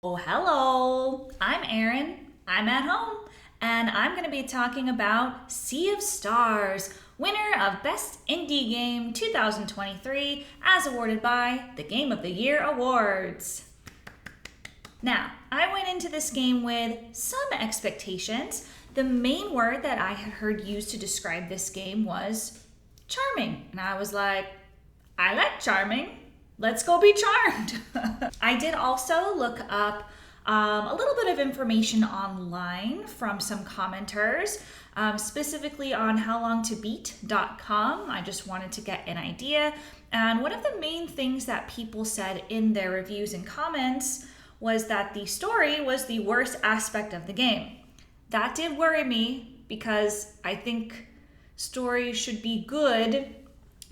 Oh, hello. I'm Erin. I'm at home, and I'm going to be talking about Sea of Stars, winner of Best Indie Game 2023, as awarded by the Game of the Year Awards. Now, I went into this game with some expectations. The main word that I had heard used to describe this game was charming, and I was like, I like charming. Let's go be charmed. I did also look up a little bit of information online from some commenters, specifically on howlongtobeat.com. I just wanted to get an idea. And one of the main things that people said in their reviews and comments was that the story was the worst aspect of the game. That did worry me because I think story should be good.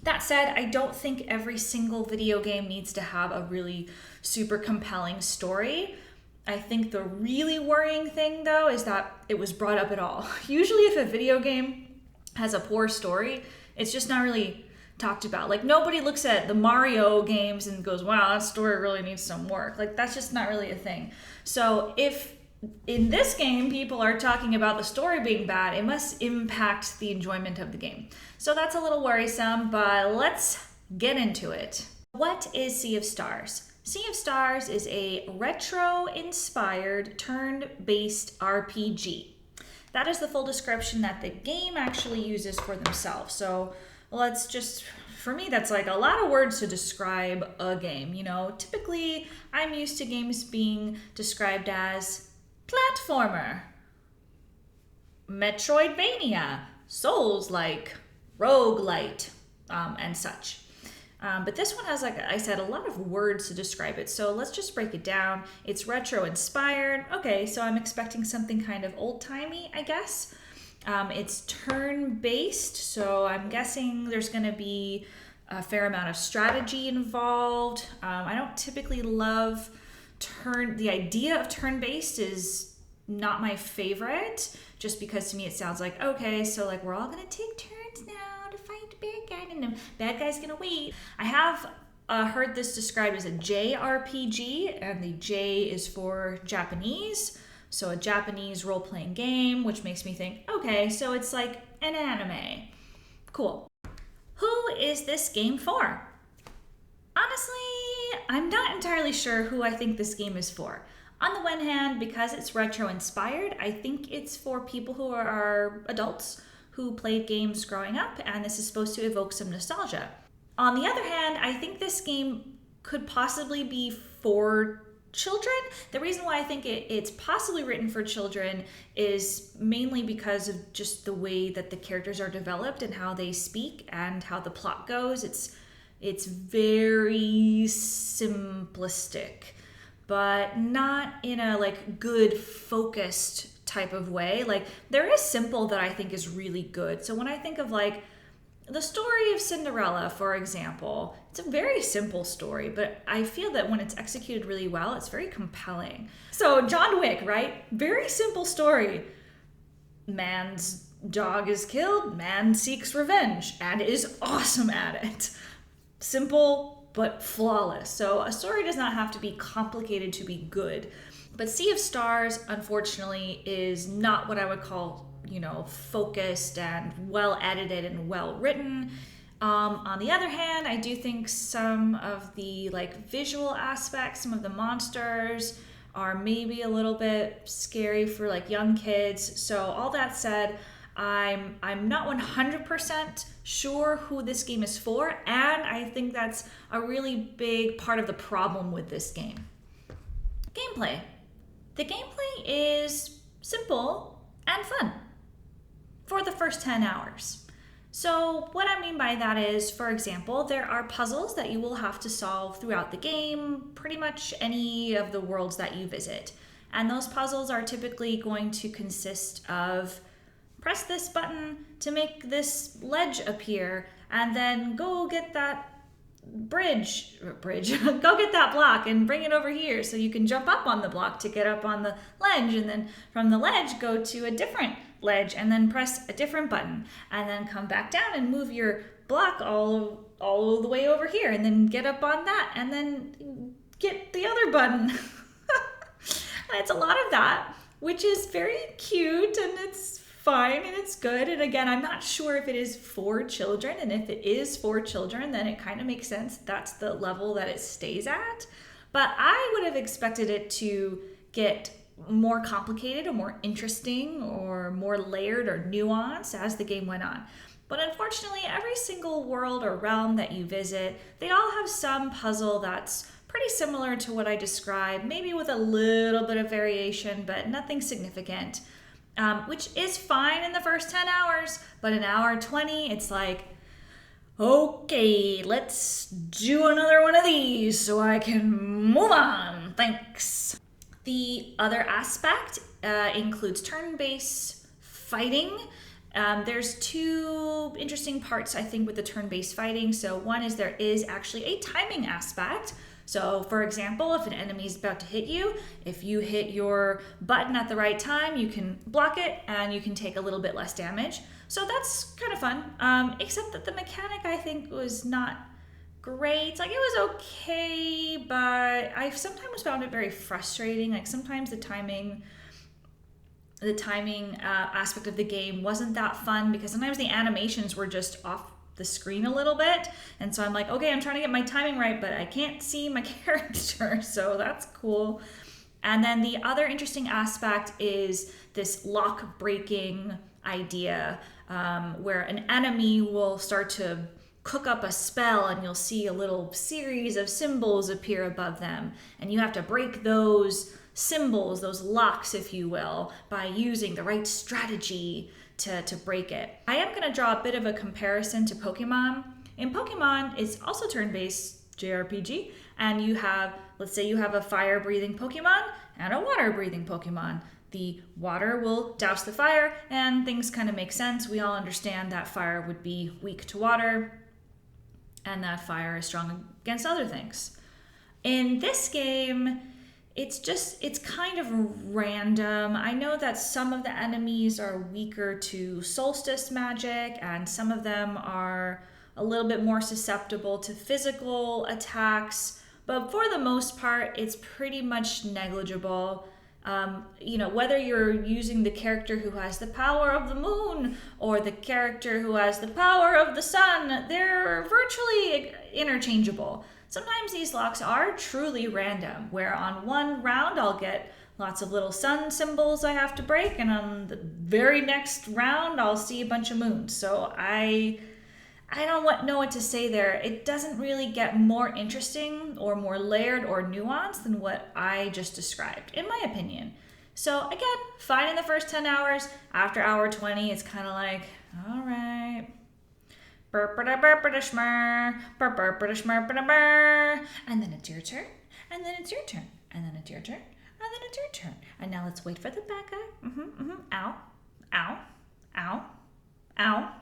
That said, I don't think every single video game needs to have a really super compelling story. I think the really worrying thing, though, is that it was brought up at all. Usually, if a video game has a poor story, it's just not really talked about. Like, nobody looks at the Mario games and goes, wow, that story really needs some work. Like, that's just not really a thing. So, if in this game people are talking about the story being bad, it must impact the enjoyment of the game. So that's a little worrisome, but let's get into it. What is Sea of Stars? Sea of Stars is a retro-inspired turn-based RPG. That is the full description that the game actually uses for themselves. So let's just, for me, that's like a lot of words to describe a game. You know, typically I'm used to games being described as platformer, Metroidvania, Souls-like, roguelite, and such. But this one has, like I said, a lot of words to describe it. So let's just break it down. It's retro-inspired. Okay, so I'm expecting something kind of old-timey, I guess. It's turn-based, so I'm guessing there's going to be a fair amount of strategy involved. I don't typically love the idea of turn-based is not my favorite, just because to me it sounds like, okay, so like we're all gonna take turns now to fight the bad guy, and the bad guy's gonna wait. I have heard this described as a JRPG, and the J is for Japanese, so a Japanese role-playing game, which makes me think, okay, so it's like an anime. Cool. Who is this game for? Honestly, I'm not entirely sure who I think this game is for. On the one hand, because it's retro inspired, I think it's for people who are adults who played games growing up, and this is supposed to evoke some nostalgia. On the other hand, I think this game could possibly be for children. The reason why I think it's possibly written for children is mainly because of just the way that the characters are developed and how they speak and how the plot goes. It's very simplistic, but not in a like good focused type of way. Like there is simple that I think is really good. So when I think of like the story of Cinderella, for example, it's a very simple story, but I feel that when it's executed really well, it's very compelling. So John Wick, right? Very simple story. Man's dog is killed, man seeks revenge, and is awesome at it. Simple, but flawless. So a story does not have to be complicated to be good. But Sea of Stars, unfortunately, is not what I would call, focused and well edited and well written. On the other hand, I do think some of the visual aspects, some of the monsters are maybe a little bit scary for young kids. So all that said, I'm not 100% sure who this game is for, and I think that's a really big part of the problem with this game. Gameplay. The gameplay is simple and fun for the first 10 hours. So what I mean by that is, for example, there are puzzles that you will have to solve throughout the game, pretty much any of the worlds that you visit. And those puzzles are typically going to consist of press this button to make this ledge appear, and then go get that bridge, go get that block and bring it over here so you can jump up on the block to get up on the ledge, and then from the ledge go to a different ledge and then press a different button, and then come back down and move your block all the way over here, and then get up on that and then get the other button. it's a lot of that, which is very cute and it's fine and it's good. And again, I'm not sure if it is for children, and if it is for children, then it kind of makes sense. That's the level that it stays at. But I would have expected it to get more complicated or more interesting or more layered or nuanced as the game went on. But unfortunately, every single world or realm that you visit, they all have some puzzle that's pretty similar to what I described, maybe with a little bit of variation, but nothing significant, which is fine in the first 10 hours. But in hour 20, it's like, okay, let's do another one of these so I can move on. Thanks. The other aspect includes turn-based fighting. There's two interesting parts, I think, with the turn-based fighting. So one is there is actually a timing aspect. So for example, if an enemy is about to hit you, if you hit your button at the right time, you can block it and you can take a little bit less damage. So that's kind of fun, except that the mechanic, I think, was not great. Like, it was okay, but I sometimes found it very frustrating. Like, sometimes the timing aspect of the game wasn't that fun, because sometimes the animations were just off the screen a little bit, and so I'm like, okay, I'm trying to get my timing right, but I can't see my character, so that's cool. And then the other interesting aspect is this lock breaking idea, where an enemy will start to cook up a spell and you'll see a little series of symbols appear above them, and you have to break those symbols, those locks, if you will, by using the right strategy to break it. I am going to draw a bit of a comparison to Pokemon. In Pokemon, it's also turn-based JRPG, and you have, let's say you have a fire-breathing Pokemon and a water-breathing Pokemon. The water will douse the fire, and things kind of make sense. We all understand that fire would be weak to water, and that fire is strong against other things. In this game, it's kind of random. I know that some of the enemies are weaker to solstice magic, and some of them are a little bit more susceptible to physical attacks, but for the most part, it's pretty much negligible. Whether you're using the character who has the power of the moon or the character who has the power of the sun, they're virtually interchangeable. Sometimes these locks are truly random, where on one round I'll get lots of little sun symbols I have to break, and on the very next round I'll see a bunch of moons. So I don't know what to say there. It doesn't really get more interesting or more layered or nuanced than what I just described, in my opinion. So again, fine in the first 10 hours. After hour 20, it's kind of like, all right. And then it's your turn, and then it's your turn, and then it's your turn, and then it's your turn. And now let's wait for the bad guy. Ow, ow, ow, ow.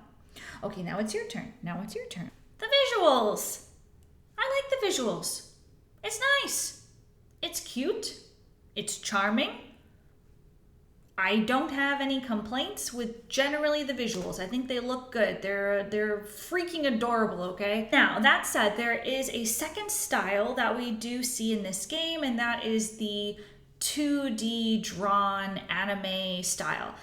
Okay, now it's your turn. Now it's your turn. The visuals. I like the visuals. It's nice. It's cute. It's charming. I don't have any complaints with generally the visuals. I think they look good. They're freaking adorable, okay? Now, that said, there is a second style that we do see in this game, and that is the 2D drawn anime style.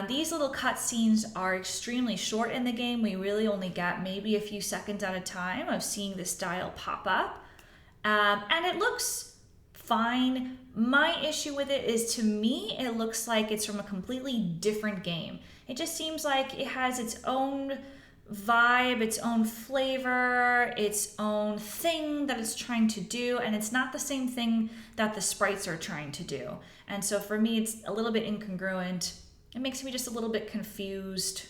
These little cutscenes are extremely short in the game. We really only get maybe a few seconds at a time of seeing this style pop up. And it looks fine. My issue with it is, to me, it looks like it's from a completely different game. It just seems like it has its own vibe, its own flavor, its own thing that it's trying to do, and it's not the same thing that the sprites are trying to do. And so for me, it's a little bit incongruent. It makes me just a little bit confused.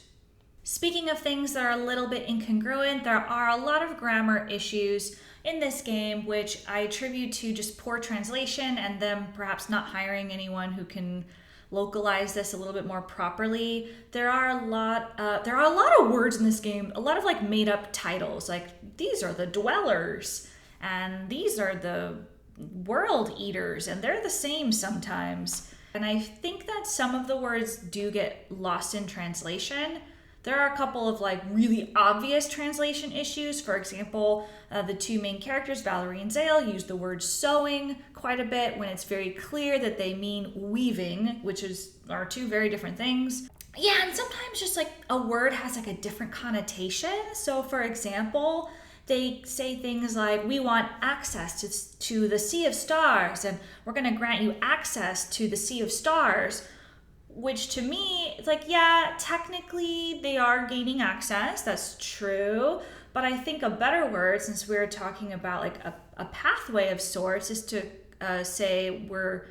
Speaking of things that are a little bit incongruent, there are a lot of grammar issues in this game, which I attribute to just poor translation and them perhaps not hiring anyone who can localize this a little bit more properly. There are a lot of words in this game, a lot of like made up titles, like these are the dwellers and these are the world eaters, and they're the same sometimes. And I think that some of the words do get lost in translation. There are a couple of like really obvious translation issues. For example, the two main characters, Valerie and Zale, use the word sewing quite a bit when it's very clear that they mean weaving, which are two very different things. Yeah, and sometimes just like a word has like a different connotation. So for example, they say things like, we want access to the Sea of Stars, and we're going to grant you access to the Sea of Stars, which to me, it's like, yeah, technically they are gaining access. That's true. But I think a better word, since we're talking about like a pathway of sorts, is to say we're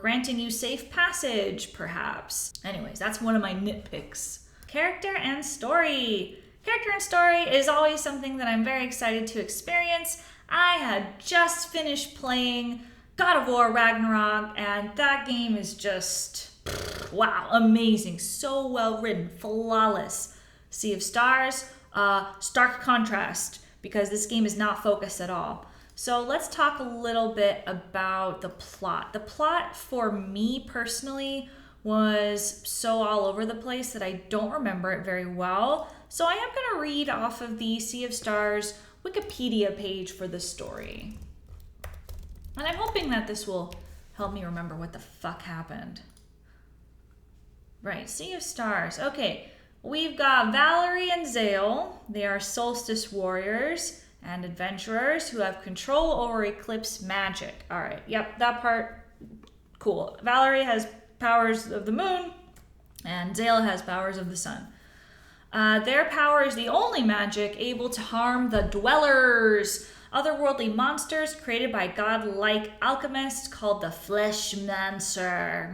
granting you safe passage, perhaps. Anyways, that's one of my nitpicks. Character and story. Character and story is always something that I'm very excited to experience. I had just finished playing God of War Ragnarok, and that game is just, wow, amazing. So well written, flawless. Sea of Stars, stark contrast, because this game is not focused at all. So let's talk a little bit about the plot. The plot for me personally was so all over the place that I don't remember it very well. So I am going to read off of the Sea of Stars Wikipedia page for the story. And I'm hoping that this will help me remember what the fuck happened. Right, Sea of Stars. Okay, we've got Valerie and Zale. They are solstice warriors and adventurers who have control over eclipse magic. All right, yep, that part, cool. Valerie has powers of the moon, and Zale has powers of the sun. Their power is the only magic able to harm the Dwellers, otherworldly monsters created by godlike alchemists called the Fleshmancer.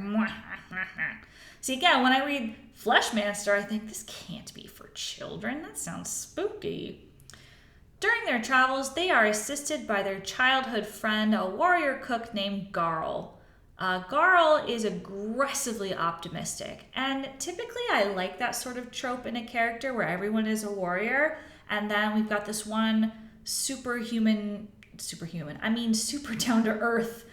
See, again, when I read Fleshmancer, I think this can't be for children. That sounds spooky. During their travels, they are assisted by their childhood friend, a warrior cook named Garl. Garl is aggressively optimistic, and typically I like that sort of trope in a character where everyone is a warrior, and then we've got this one super down to earth,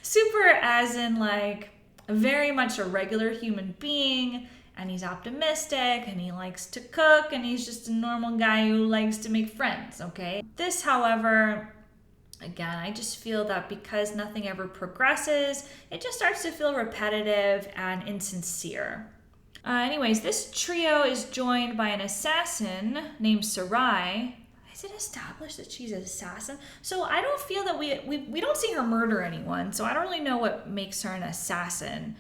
super as in like very much a regular human being, and he's optimistic, and he likes to cook, and he's just a normal guy who likes to make friends, okay? This, however, again, I just feel that because nothing ever progresses, it just starts to feel repetitive and insincere. Anyways, this trio is joined by an assassin named Sarai. Is it established that she's an assassin? So I don't feel that we don't see her murder anyone, so I don't really know what makes her an assassin.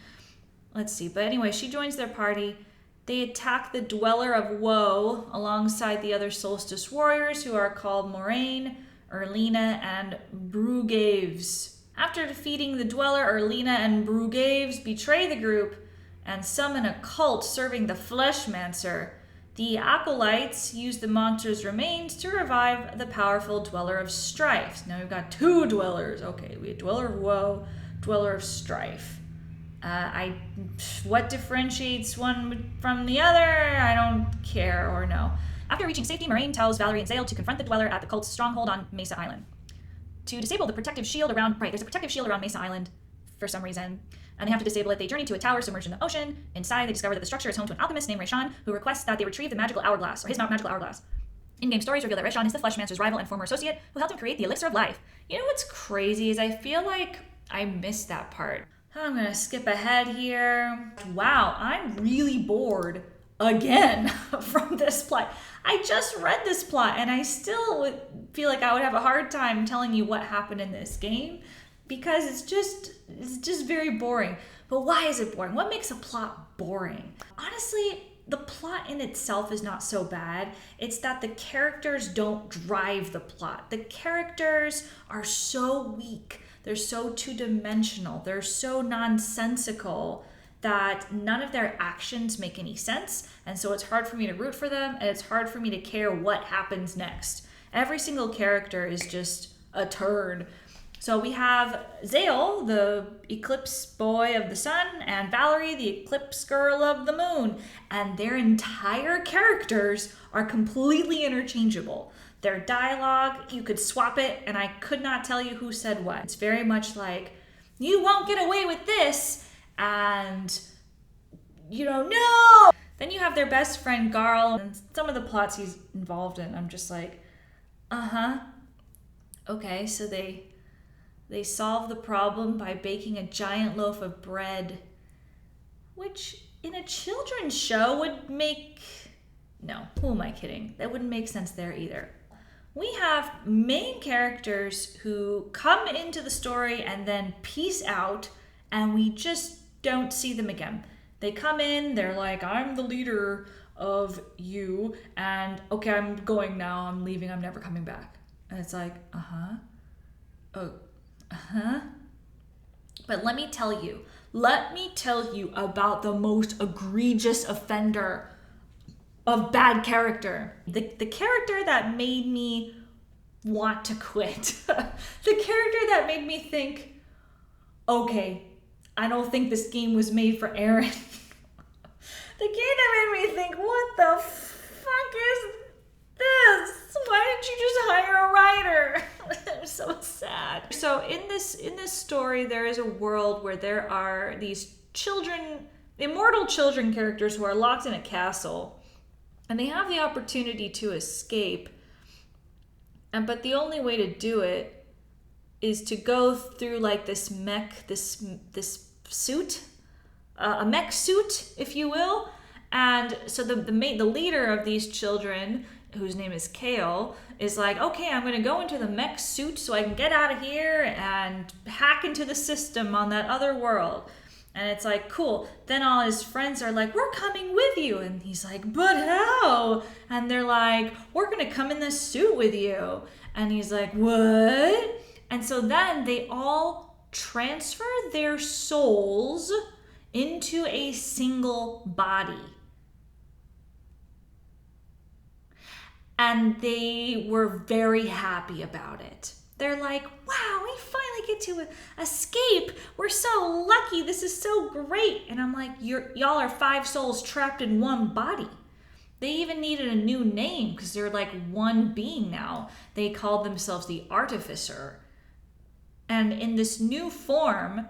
Let's see, but anyway, she joins their party. They attack the Dweller of Woe alongside the other Solstice warriors who are called Moraine, Erlina, and Brugaves. After defeating the Dweller, Erlina and Brugaves betray the group and summon a cult serving the Fleshmancer. The Acolytes use the monster's remains to revive the powerful Dweller of Strife. Now we've got two Dwellers. Okay, we have Dweller of Woe, Dweller of Strife. What differentiates one from the other? I don't care or know. After reaching safety, Moraine tells Valerie and Zale to confront the Dweller at the cult's stronghold on Mesa Island. To disable the protective shield around... Right, there's a protective shield around Mesa Island for some reason, and they have to disable it. They journey to a tower submerged in the ocean. Inside, they discover that the structure is home to an alchemist named Reshan, who requests that they retrieve the magical hourglass, or his magical hourglass. In-game stories reveal that Reshan is the Fleshmancer's rival and former associate who helped him create the Elixir of Life. You know what's crazy is I feel like I missed that part. I'm gonna skip ahead here. Wow, I'm really bored again from this plot. I just read this plot and I still would feel like I would have a hard time telling you what happened in this game because it's just very boring. But why is it boring? What makes a plot boring? Honestly, the plot in itself is not so bad. It's that the characters don't drive the plot. The characters are so weak. They're so two-dimensional. They're so nonsensical that none of their actions make any sense. And so it's hard for me to root for them, and it's hard for me to care what happens next. Every single character is just a turd. So we have Zale, the eclipse boy of the sun, and Valerie, the eclipse girl of the moon. And their entire characters are completely interchangeable. Their dialogue, you could swap it, and I could not tell you who said what. It's very much like, you won't get away with this, and, no! Then you have their best friend Garl, and some of the plots he's involved in, I'm just like, okay, so they solve the problem by baking a giant loaf of bread, which in a children's show would make... No, who am I kidding? That wouldn't make sense there either. We have main characters who come into the story and then peace out, and we just don't see them again. They come in, they're like, I'm the leader of you, and okay, I'm going now, I'm leaving, I'm never coming back. And it's like, But let me tell you about the most egregious offender of bad character. The character that made me want to quit. The character that made me think, okay, I don't think this game was made for Aaron. The game that made me think, what the fuck is this? Why didn't you just hire a writer? I'm so sad. So in this story, there is a world where there are these children, immortal children characters who are locked in a castle. And they have the opportunity to escape, but the only way to do it is to go through like this suit, a mech suit, if you will. And so the leader of these children, whose name is Kale, is like, okay, I'm going to go into the mech suit so I can get out of here and hack into the system on that other world. And it's like, cool. Then all his friends are like, we're coming with you. And he's like, but how? And they're like, we're going to come in this suit with you. And he's like, what? And so then they all transfer their souls into a single body. And they were very happy about it. They're like, wow, we finally get to escape. We're so lucky. This is so great. And I'm like, y'all are 5 souls trapped in one body. They even needed a new name because they're like one being now. They called themselves the Artificer. And in this new form,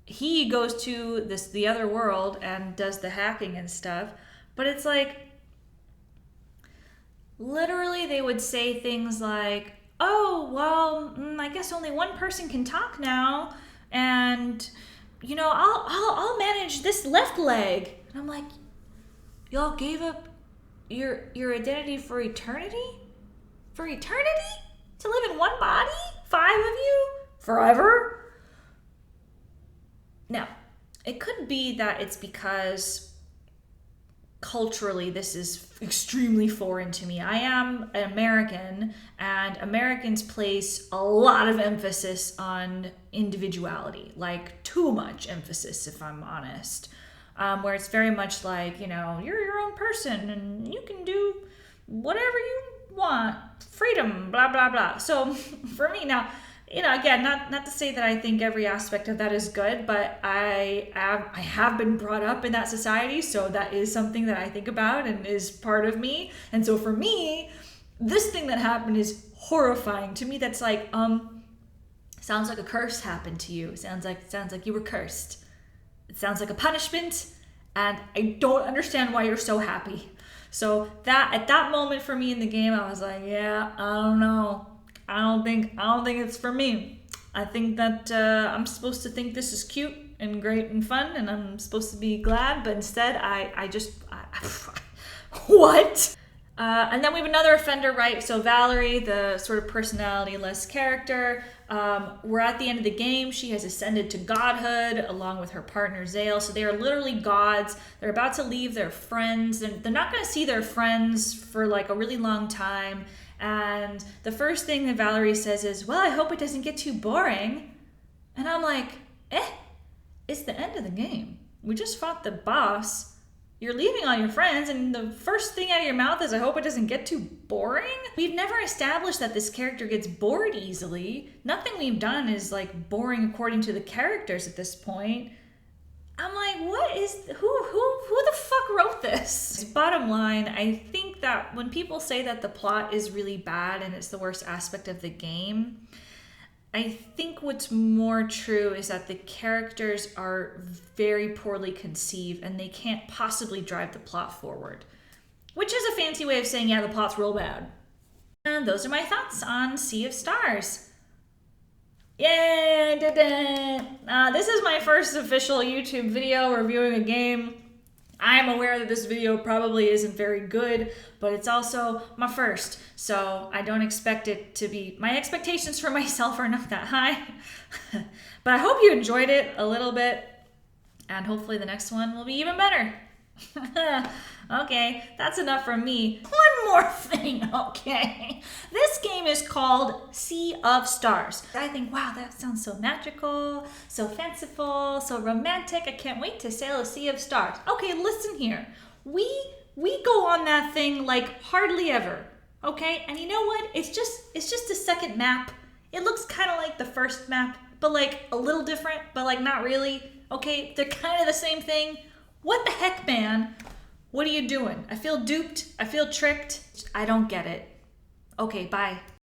he goes to the other world and does the hacking and stuff. But it's like, literally they would say things like, oh, well, I guess only one person can talk now, and I'll manage this left leg. And I'm like, y'all gave up your identity for eternity? For eternity? To live in one body? 5 of you? Forever? Now, it could be that it's because culturally, this is extremely foreign to me. I am an American, and Americans place a lot of emphasis on individuality, like too much emphasis, if I'm honest. Where it's very much like, you're your own person and you can do whatever you want, freedom, blah, blah, blah. So for me now, again, not to say that I think every aspect of that is good, but I have been brought up in that society, so that is something that I think about and is part of me. And so for me, this thing that happened is horrifying to me. That's like, sounds like a curse happened to you. Sounds like you were cursed. It sounds like a punishment, and I don't understand why you're so happy. So that at that moment for me in the game, I was like, yeah, I don't know. I don't think it's for me. I think that I'm supposed to think this is cute and great and fun, and I'm supposed to be glad, but instead I what? And then we have another offender, right? So Valerie, the sort of personality-less character, we're at the end of the game. She has ascended to godhood along with her partner Zale. So they are literally gods. They're about to leave their friends, and they're not going to see their friends for like a really long time. And the first thing that Valerie says is, well, I hope it doesn't get too boring. And I'm like, it's the end of the game. We just fought the boss. You're leaving all your friends, and the first thing out of your mouth is, I hope it doesn't get too boring? We've never established that this character gets bored easily. Nothing we've done is like boring according to the characters at this point. I'm like, who the fuck wrote this? Bottom line, I think that when people say that the plot is really bad and it's the worst aspect of the game, I think what's more true is that the characters are very poorly conceived and they can't possibly drive the plot forward. Which is a fancy way of saying, yeah, the plot's real bad. And those are my thoughts on Sea of Stars. Yay! This is my first official YouTube video reviewing a game. I am aware that this video probably isn't very good, but it's also my first, so I don't expect it to be... My expectations for myself are not that high. But I hope you enjoyed it a little bit, and hopefully the next one will be even better. Okay, that's enough from me. One more thing, okay? This game is called Sea of Stars. I think, wow, that sounds so magical, so fanciful, so romantic. I can't wait to sail a sea of stars. Okay, listen here. We go on that thing like hardly ever, okay? And you know what? It's just a second map. It looks kind of like the first map, but like a little different, but like not really. Okay, they're kind of the same thing. What the heck, man? What are you doing? I feel duped. I feel tricked. I don't get it. Okay, bye.